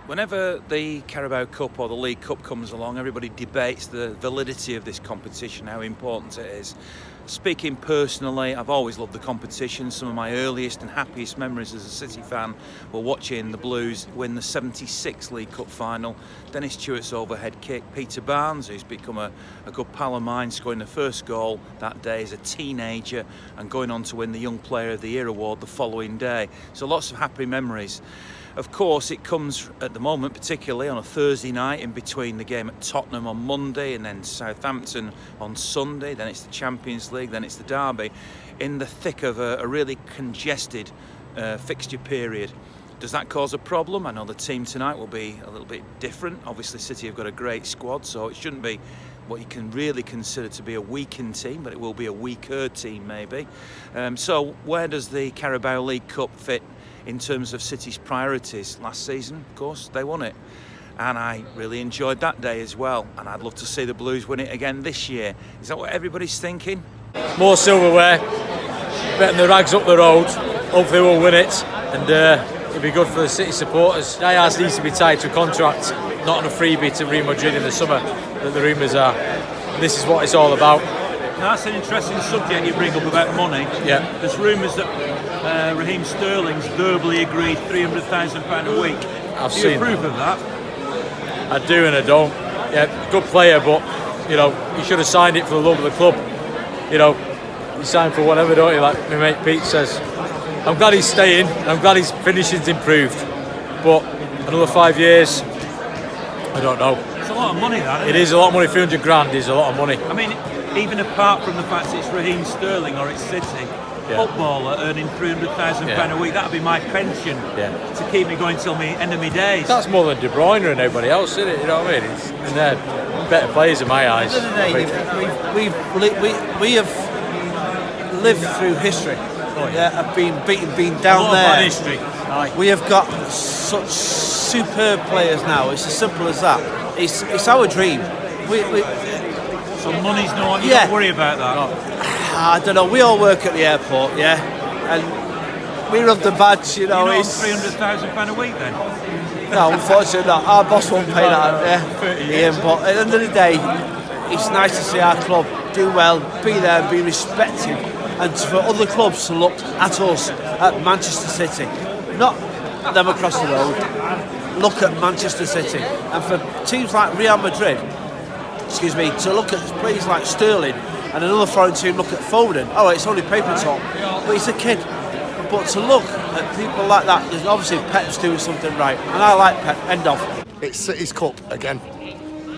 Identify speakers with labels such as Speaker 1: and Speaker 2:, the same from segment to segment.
Speaker 1: Whenever the Carabao Cup or the League Cup comes along, everybody debates the validity of this competition, how important it is. Speaking personally, I've always loved the competition. Some of my earliest and happiest memories as a City fan were watching the Blues win the 76 League Cup final. Dennis Stewart's overhead kick, Peter Barnes, who's become a good pal of mine, scoring the first goal that day as a teenager and going on to win the Young Player of the Year award the following day. So lots of happy memories. Of course, it comes at the moment, particularly on a Thursday night, in between the game at Tottenham on Monday and then Southampton on Sunday. Then it's the Champions League, then it's the derby, in the thick of a really congested fixture period. Does that cause a problem? I know the team tonight will be a little bit different. Obviously, City have got a great squad, so it shouldn't be what you can really consider to be a weakened team, but it will be a weaker team maybe. So where does the Carabao League Cup fit in terms of City's priorities? Last season, of course, they won it, and I really enjoyed that day as well, and I'd love to see the Blues win it again this year. Is that what everybody's thinking?
Speaker 2: More silverware, betting the rags up the road. Hopefully we'll win it, and it'll be good for the City supporters. Diaz needs to be tied to a contract, not on a freebie to Real Madrid in the summer that the rumours are. And this is what it's all about.
Speaker 1: Now, that's an interesting subject you bring up about money.
Speaker 2: Yeah.
Speaker 1: There's rumours that Raheem Sterling's verbally agreed £300,000 a week. Do you approve of that?
Speaker 2: I do and I don't. Yeah, good player, but you should have signed it for the love of the club. You sign for whatever, don't you? Like my mate Pete says. I'm glad he's staying. I'm glad his finishing's improved. But another 5 years, I don't know.
Speaker 1: It's a lot of money, that.
Speaker 2: It is a lot of money. 300 grand is a lot of money.
Speaker 1: I mean, even apart from the fact it's Raheem Sterling or it's City, footballer earning £300,000 a week, that'd be my pension to keep me going till me end of my days.
Speaker 2: That's more than De Bruyne and everybody else, isn't it? You know what I mean? And they're better players in my eyes.
Speaker 3: At the end of the day, we have lived through history. Have been beaten, been down there.
Speaker 1: History.
Speaker 3: We have got such superb players now. It's as simple as that. It's our dream.
Speaker 1: So money's no one. You don't worry about that.
Speaker 3: I don't know. We all work at the airport, and we rub the badge.
Speaker 1: You're not on £300,000 a week then?
Speaker 3: No, unfortunately not. Our boss won't pay that, Ian. But at the end of the day, it's nice to see our club do well, be there, and be respected, and for other clubs to look at us, at Manchester City, not them across the road. Look at Manchester City, and for teams like Real Madrid, to look at players like Sterling, and another foreign team look at Foden. Oh, it's only paper talk, but he's a kid. But to look at people like that, there's obviously Pep's doing something right, and I like Pep. End of.
Speaker 4: It's City's cup again.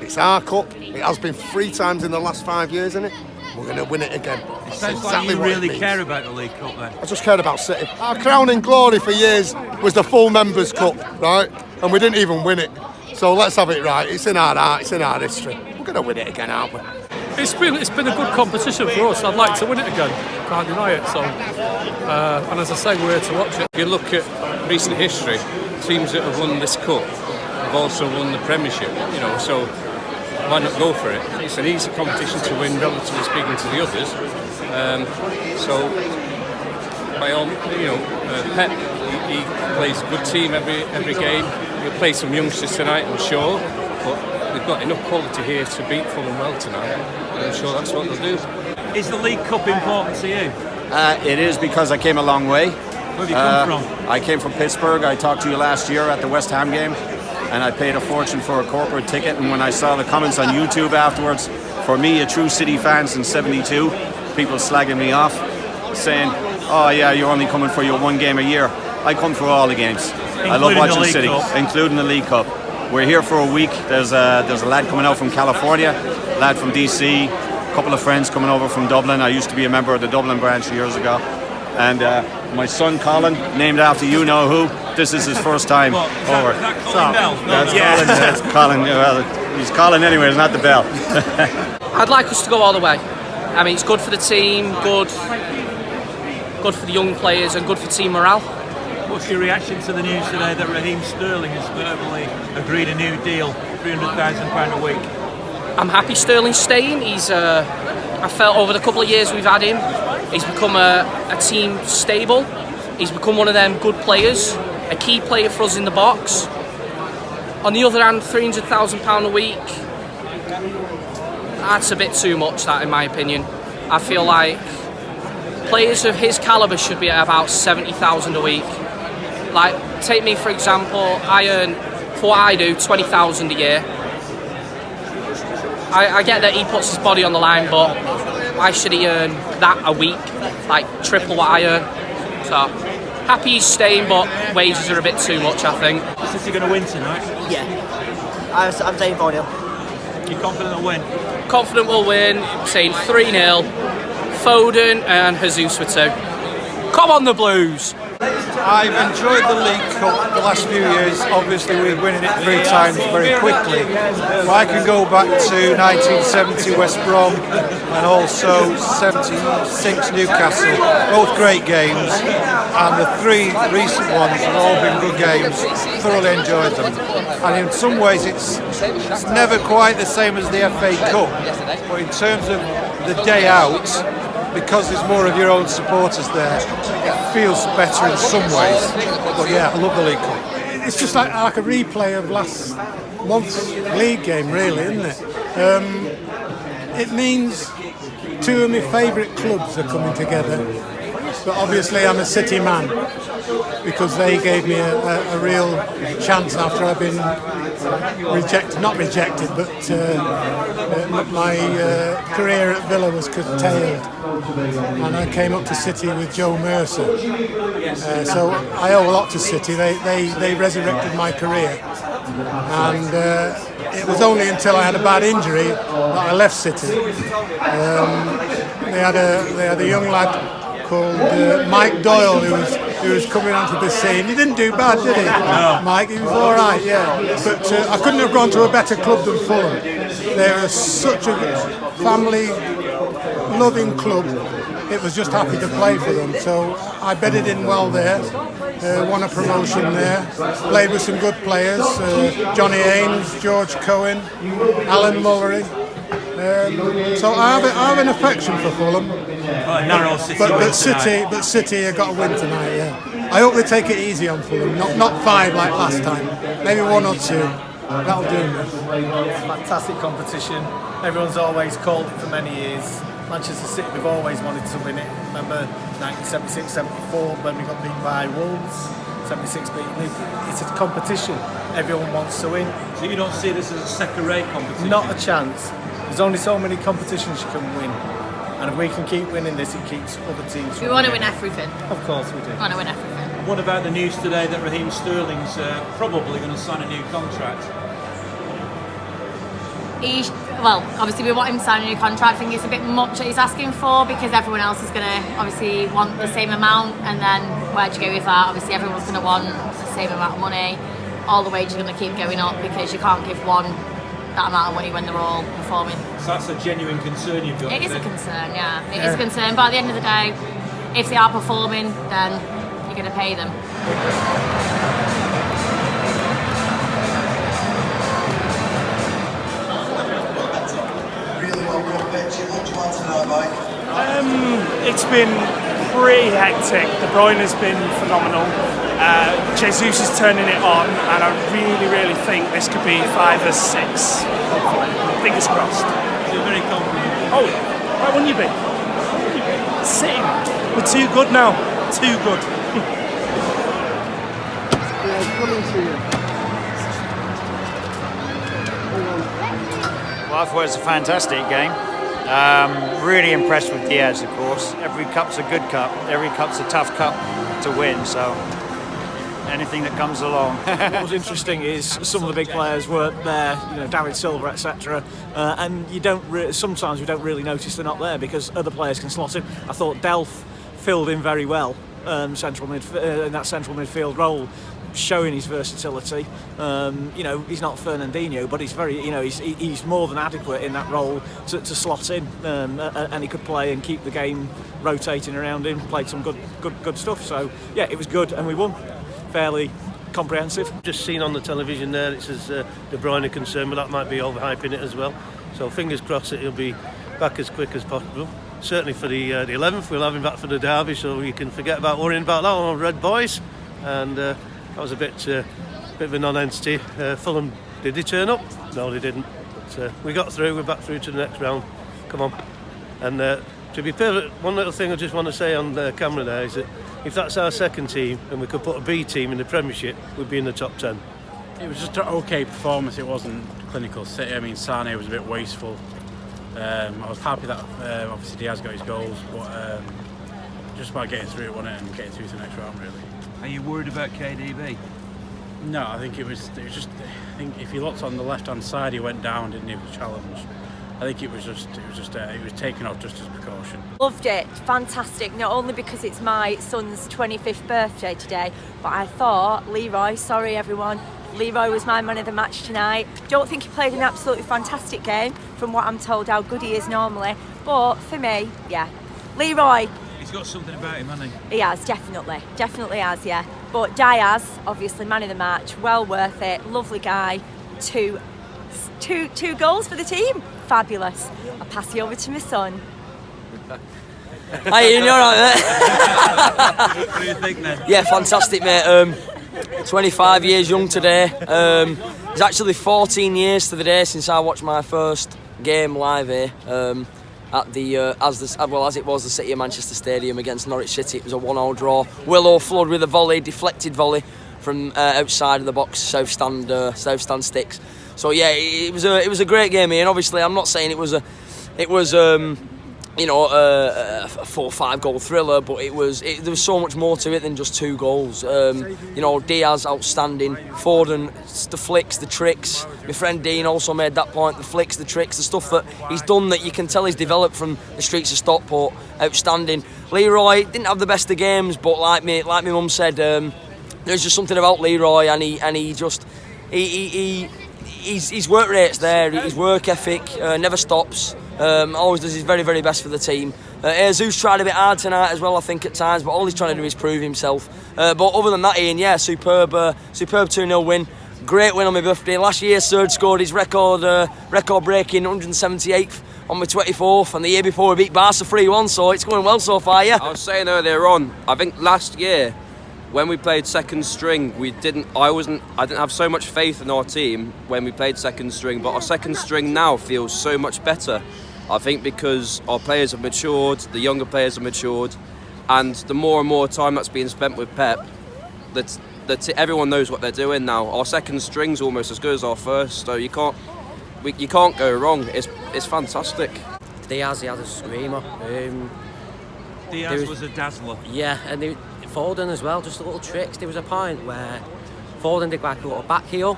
Speaker 4: It's our cup. It has been 3 times in the last 5 years, isn't it? We're going to win it again.
Speaker 1: It sounds like you really care about the League Cup then.
Speaker 4: I just cared about City. Our crowning glory for years was the full Members' Cup, right? And we didn't even win it. So let's have it right. It's in our art. It's in our history. We're going to win it again, aren't we?
Speaker 5: It's been a good competition for us. I'd like to win it again. Can't deny it. So, and as I say, we're here to watch it.
Speaker 6: If you look at recent history, teams that have won this cup have also won the Premiership. So why not go for it? It's an easy competition to win, relatively speaking, to the others. So by all, Pep, he plays a good team every game. He'll play some youngsters tonight, I'm sure, but they've got enough quality here to beat Fulham well tonight, and I'm sure that's what they'll do.
Speaker 1: Is the League Cup important to you?
Speaker 7: It is, because I came a long way.
Speaker 1: Where have you come from?
Speaker 7: I came from Pittsburgh. I talked to you last year at the West Ham game, and I paid a fortune for a corporate ticket, and when I saw the comments on YouTube afterwards, for me, a true City fan since '72, people slagging me off, saying, oh yeah, you're only coming for your 1 game a year. I come for all the games. I love watching City, including the League Cup. We're here for a week. There's a lad coming out from California, a lad from DC, a couple of friends coming over from Dublin. I used to be a member of the Dublin branch years ago. And my son Colin, named after you-know-who, this is his first time over.
Speaker 1: Is that Colin Bell?
Speaker 7: Colin, that's Colin. Well, he's Colin anyway, it's not the Bell.
Speaker 8: I'd like us to go all the way. I mean, it's good for the team, good for the young players, and good for team morale.
Speaker 1: What's your reaction to the news today that Raheem Sterling has verbally agreed a new deal, £300,000 a week?
Speaker 8: I'm happy Sterling's staying. I felt over the couple of years we've had him, he's become a team stable. He's become one of them good players, a key player for us in the box. On the other hand, £300,000 a week, that's a bit too much, that, in my opinion. I feel like players of his calibre should be at about £70,000 a week. Like, take me for example, I earn, for what I do, £20,000 a year. I get that he puts his body on the line, but why should he earn that a week? Like, triple what I earn. So, happy he's staying, but wages are a bit too much, I think.
Speaker 1: Is he going to win tonight?
Speaker 9: Yeah. I'm saying 4-0.
Speaker 1: You confident they'll win?
Speaker 8: Confident we'll win, saying 3-0. Foden and Jesus with 2. Come on the Blues!
Speaker 10: I've enjoyed the League Cup the last few years. Obviously, we're winning it 3 times very quickly. But I can go back to 1970 West Brom and also 76 Newcastle. Both great games, and the 3 recent ones have all been good games. Thoroughly enjoyed them. And in some ways, it's never quite the same as the FA Cup. But in terms of the day out, because there's more of your own supporters there, it feels better in some ways. But yeah, I love the League Cup.
Speaker 11: It's just like a replay of last month's league game, really, isn't it? It means 2 of my favourite clubs are coming together. But obviously I'm a City man, because they gave me a real chance after I've been not rejected, but my career at Villa was curtailed, and I came up to City with Joe Mercer. So I owe a lot to City. They resurrected my career, and it was only until I had a bad injury that I left City. They had a young lad called Mike Doyle, who was coming onto the scene. He didn't do bad, did he? No. Mike, he was all right, yeah. But I couldn't have gone to a better club than Fulham. They're such a family-loving club. It was just happy to play for them. So I bedded in well there. Won a promotion there. Played with some good players. Johnny Ames, George Cohen, Alan Mullery. So I have an affection for Fulham. But City have got a win tonight, yeah. I hope they take it easy on Fulham, not 5 like last time, maybe 1 or 2. That'll do me.
Speaker 12: Fantastic competition. Everyone's always called it for many years. Manchester City, we've always wanted to win it. Remember 1976-74 when we got beaten by Wolves. 76 beaten. It's a competition. Everyone wants to win.
Speaker 1: So you don't see this as a second-rate competition?
Speaker 12: Not a chance. There's only so many competitions you can win. And if we can keep winning this, it keeps other teams.
Speaker 13: We want to win everything.
Speaker 12: Of course we do.
Speaker 13: We want to win everything.
Speaker 1: What about the news today that Raheem Sterling's probably going to sign a new contract?
Speaker 13: Well, obviously we want him to sign a new contract. I think it's a bit much that he's asking for, because everyone else is going to obviously want the same amount, and then where do you go with that? Obviously everyone's going to want the same amount of money. All the wages are going to keep going up, because you can't give one that amount of money when they're all performing.
Speaker 1: So that's a genuine concern you've got?
Speaker 13: It is a concern, yeah. It is a concern, but at the end of the day, if they are performing, then you're going to pay them.
Speaker 14: It's been pretty hectic. De Bruyne has been phenomenal. Jesus is turning it on, and I really think this could be 5 or 6. Fingers crossed.
Speaker 1: You're very confident.
Speaker 14: Oh, why wouldn't you be? Sitting. We're too good now. Too good.
Speaker 15: Coming to you.
Speaker 16: Well, I thought it was a fantastic game. Really impressed with Diaz, of course. Every cup's a good cup. Every cup's a tough cup to win, so anything that comes along.
Speaker 17: What was interesting is some of the big players weren't there, David Silva, etc. And sometimes we don't really notice they're not there, because other players can slot in. I thought Delph filled in very well in that central midfield role, showing his versatility. He's not Fernandinho, but he's very, he's more than adequate in that role to slot in, and he could play and keep the game rotating around him. Played some good stuff. So yeah, it was good, and we won. Fairly comprehensive.
Speaker 18: Just seen on the television there, it says De Bruyne concerned, but that might be overhyping it as well. So fingers crossed that he'll be back as quick as possible. Certainly for the 11th, we'll have him back for the derby, so you can forget about worrying about that on Red Boys. And that was a bit bit of a non-entity. Fulham, did they turn up? No, they didn't. But we got through. We're back through to the next round. Come on. And to be perfect, one little thing I just want to say on the camera there is that if that's our second team and we could put a B team in the Premiership, we'd be in the top 10.
Speaker 2: It was just an okay performance. It wasn't clinical. I mean, Sane was a bit wasteful. I was happy that obviously Diaz got his goals, but just about getting through it, wasn't it, and getting through to the next round, really.
Speaker 1: Are you worried about KDB?
Speaker 2: No, I think it was just. I think if he looked on the left-hand side, he went down, didn't he? With the challenge. I think it was taken off just as precaution.
Speaker 19: Loved it, fantastic. Not only because it's my son's 25th birthday today, but I thought Leroy. Sorry, everyone. Leroy was my man of the match tonight. Don't think he played an absolutely fantastic game, from what I'm told how good he is normally. But for me, yeah, Leroy.
Speaker 1: He's got something about him, hasn't he?
Speaker 19: He has, definitely has, yeah. But Diaz, obviously man of the match, well worth it, lovely guy. Two goals for the team, fabulous. I'll pass you over to my son.
Speaker 20: Hi Ian, you alright mate?
Speaker 1: What do you think then?
Speaker 20: Yeah, fantastic mate. 25 years young today. It's actually 14 years to the day since I watched my first game live here. At the as it was the City of Manchester Stadium against Norwich City. It was a 1-1 draw. Willow flood with a volley, deflected volley from outside of the box, south stand sticks. So yeah, it was a great game here. And obviously, I'm not saying it was a 4 or 5 goal thriller, but there was so much more to it than just 2 goals. Diaz outstanding, Foden, the flicks, the tricks. My friend Dean also made that point. The flicks, the tricks, the stuff that he's done that you can tell he's developed from the streets of Stockport. Outstanding. Leroy didn't have the best of games, but like my mum said, there's just something about Leroy, and his work rate's there. His work ethic never stops. Always does his very, very best for the team. Jesus tried a bit hard tonight as well, I think, at times, but all he's trying to do is prove himself. But other than that, Ian, yeah, superb 2-0 win. Great win on my birthday. Last year, Serge scored his record-breaking 178th on my 24th, and the year before we beat Barca 3-1, so it's going well so far, yeah.
Speaker 21: I was saying earlier on, I think last year, when we played second string, I didn't have so much faith in our team when we played second string, but our second string now feels so much better. I think because our players have matured, the younger players have matured, and the more and more time that's being spent with Pep, everyone knows what they're doing now. Our second string's almost as good as our first, so you can't go wrong. It's fantastic.
Speaker 22: Diaz, he had a screamer.
Speaker 1: Diaz was a dazzler.
Speaker 22: Yeah, and Foden as well, just the little tricks. There was a point where Foden did like a little back heel.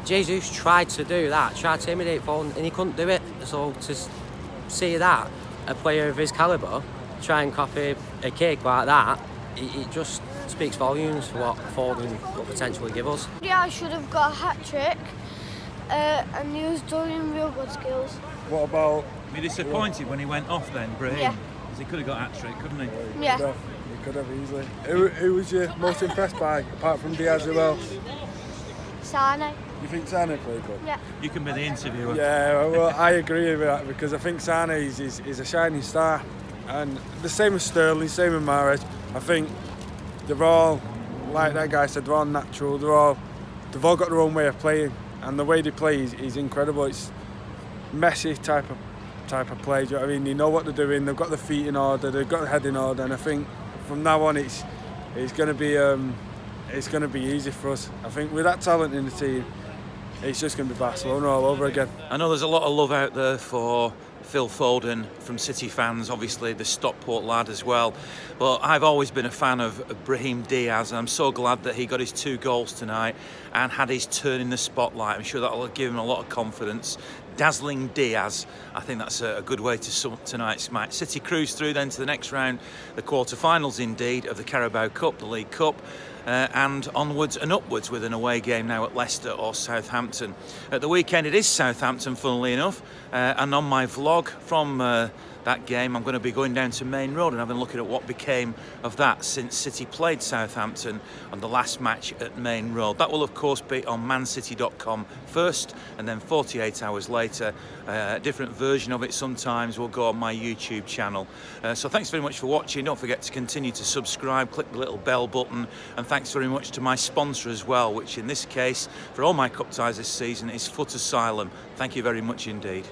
Speaker 22: Jesus tried to do that, tried to imitate Foden, and he couldn't do it. So to see that, a player of his calibre, try and copy a kick like that, it just speaks volumes for what Foden could potentially give us.
Speaker 23: Yeah, I should have got a hat-trick, and he was doing real good skills.
Speaker 1: What about... Were you disappointed when he went off then, Raheem?
Speaker 23: Yeah.
Speaker 1: Because he could have got a hat-trick, couldn't he?
Speaker 23: Yeah.
Speaker 24: He could have easily. Who was you most impressed by, apart from Diaz, who else?
Speaker 23: Sane.
Speaker 24: You think Sane played good?
Speaker 23: Yeah.
Speaker 1: You can be the interviewer.
Speaker 24: Yeah, well, I agree with that, because I think Sane is a shining star. And the same as Sterling, same as Mahrez. I think they're all, like that guy said, they're all natural. They've all got their own way of playing, and the way they play is incredible. It's Messi type of play. Do you know what I mean? They know what they're doing. They've got the feet in order. They've got the head in order. And I think from now on, it's going to be easy for us. I think with that talent in the team, it's just going to be Barcelona all over again.
Speaker 1: I know there's a lot of love out there for Phil Foden from City fans, obviously the Stockport lad as well, but I've always been a fan of Raheem Diaz, and I'm so glad that he got his 2 goals tonight and had his turn in the spotlight. I'm sure that'll give him a lot of confidence. Dazzling Diaz, I think that's a good way to sum up tonight's match. City cruise through then to the next round, the quarter-finals indeed of the Carabao Cup, the League Cup, and onwards and upwards with an away game now at Leicester or Southampton. At the weekend it is Southampton, funnily enough, and on my vlog from the that game. I'm going to be going down to Main Road and having a look at what became of that since City played Southampton on the last match at Main Road. That will of course be on mancity.com first, and then 48 hours later a different version of it sometimes will go on my YouTube channel. So thanks very much for watching. Don't forget to continue to subscribe, click the little bell button, and thanks very much to my sponsor as well, which in this case for all my cup ties this season is Foot Asylum. Thank you very much indeed.